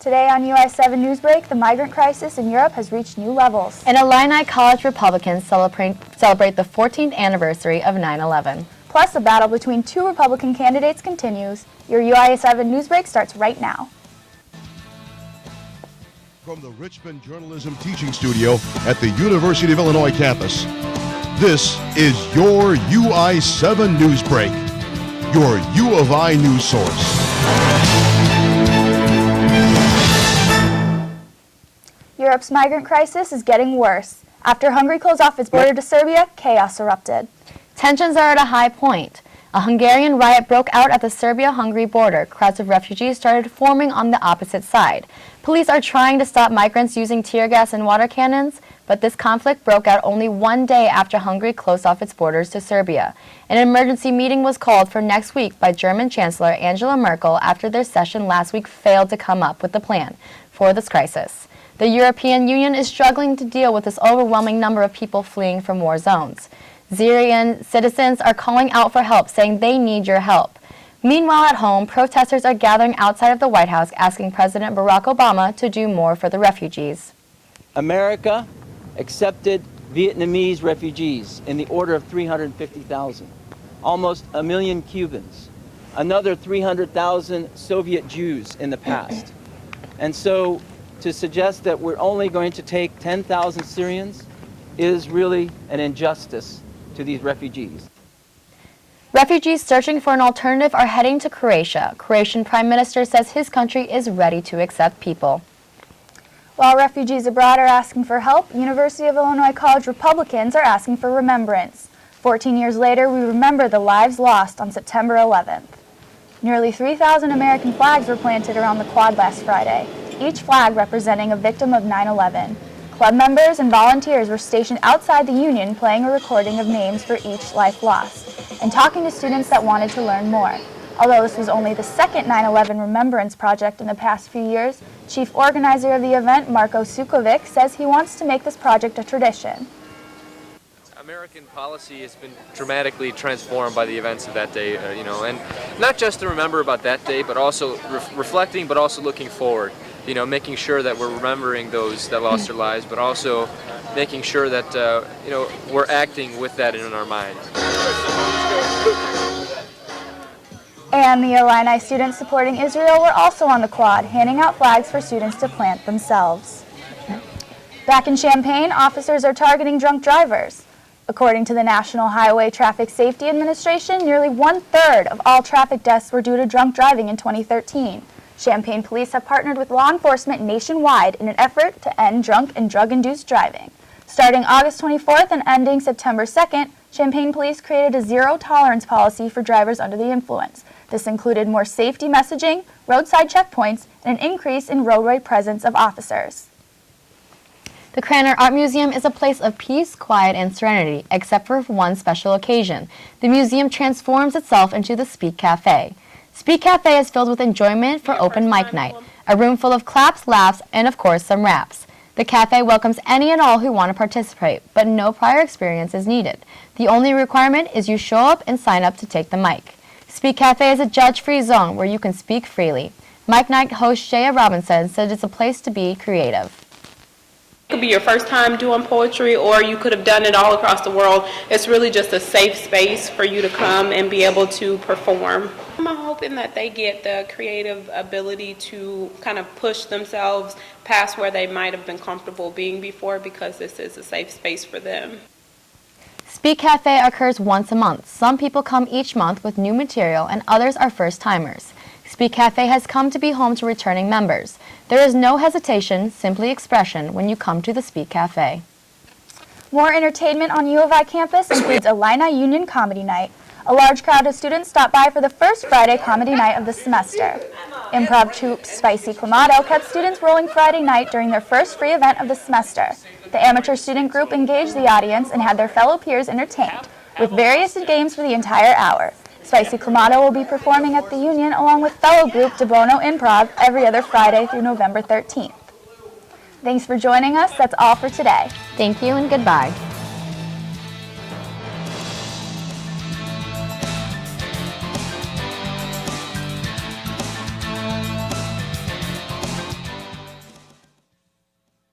Today on UI7 Newsbreak, the migrant crisis in Europe has reached new levels. And Illini College Republicans celebrate the 14th anniversary of 9/11. Plus, a battle between two Republican candidates continues. Your UI7 Newsbreak starts right now. From the Richmond Journalism Teaching Studio at the University of Illinois campus, this is your UI7 Newsbreak, your U of I news source. Europe's migrant crisis is getting worse. After Hungary closed off its border to Serbia, chaos erupted. Tensions are at a high point. A Hungarian riot broke out at the Serbia-Hungary border. Crowds of refugees started forming on the opposite side. Police are trying to stop migrants using tear gas and water cannons, but this conflict broke out only one day after Hungary closed off its borders to Serbia. An emergency meeting was called for next week by German Chancellor Angela Merkel after their session last week failed to come up with a plan for this crisis. The European Union is struggling to deal with this overwhelming number of people fleeing from war zones. Syrian citizens are calling out for help, saying they need your help. Meanwhile, at home, protesters are gathering outside of the White House asking President Barack Obama to do more for the refugees. America accepted Vietnamese refugees in the order of 350,000, almost 1 million Cubans, another 300,000 Soviet Jews in the past. And so to suggest that we're only going to take 10,000 Syrians is really an injustice to these refugees. Refugees searching for an alternative are heading to Croatia. Croatian Prime Minister says his country is ready to accept people. While refugees abroad are asking for help, University of Illinois College Republicans are asking for remembrance. 14 years later, we remember the lives lost on September 11th. Nearly 3,000 American flags were planted around the quad last Friday, each flag representing a victim of 9/11. Club members and volunteers were stationed outside the Union playing a recording of names for each life lost and talking to students that wanted to learn more. Although this was only the second 9/11 remembrance project in the past few years, chief organizer of the event, Marko Sukovic, says he wants to make this project a tradition. American policy has been dramatically transformed by the events of that day, and not just to remember about that day, but also reflecting, but also looking forward. Making sure that we're remembering those that lost their lives, but also making sure that, we're acting with that in our minds. And the Illini students supporting Israel were also on the quad, handing out flags for students to plant themselves. Back in Champaign, officers are targeting drunk drivers. According to the National Highway Traffic Safety Administration, nearly 1/3 of all traffic deaths were due to drunk driving in 2013. Champaign police have partnered with law enforcement nationwide in an effort to end drunk and drug-induced driving. Starting August 24th and ending September 2nd, Champaign police created a zero-tolerance policy for drivers under the influence. This included more safety messaging, roadside checkpoints, and an increase in roadway presence of officers. The Cranor Art Museum is a place of peace, quiet, and serenity, except for one special occasion. The museum transforms itself into the Speak Cafe. Speak Cafe is filled with enjoyment for open mic night, a room full of claps, laughs, and of course some raps. The cafe welcomes any and all who want to participate, but no prior experience is needed. The only requirement is you show up and sign up to take the mic. Speak Cafe is a judge-free zone where you can speak freely. Mic Night host Shaya Robinson said it's a place to be creative. It could be your first time doing poetry, or you could have done it all across the world. It's really just a safe space for you to come and be able to perform. I'm hoping that they get the creative ability to kind of push themselves past where they might have been comfortable being before, because this is a safe space for them. Speak Cafe occurs once a month. Some people come each month with new material and others are first-timers. Speak Cafe has come to be home to returning members. There is no hesitation, simply expression when you come to the Speak Cafe. More entertainment on U of I campus includes Illini Union Comedy Night. A large crowd of students stopped by for the first Friday comedy night of the semester. Improv troupe Spicy Clamato kept students rolling Friday night during their first free event of the semester. The amateur student group engaged the audience and had their fellow peers entertained, with various games for the entire hour. Spicy Clamato will be performing at the Union along with fellow group De Bono Improv every other Friday through November 13th. Thanks for joining us. That's all for today. Thank you and goodbye.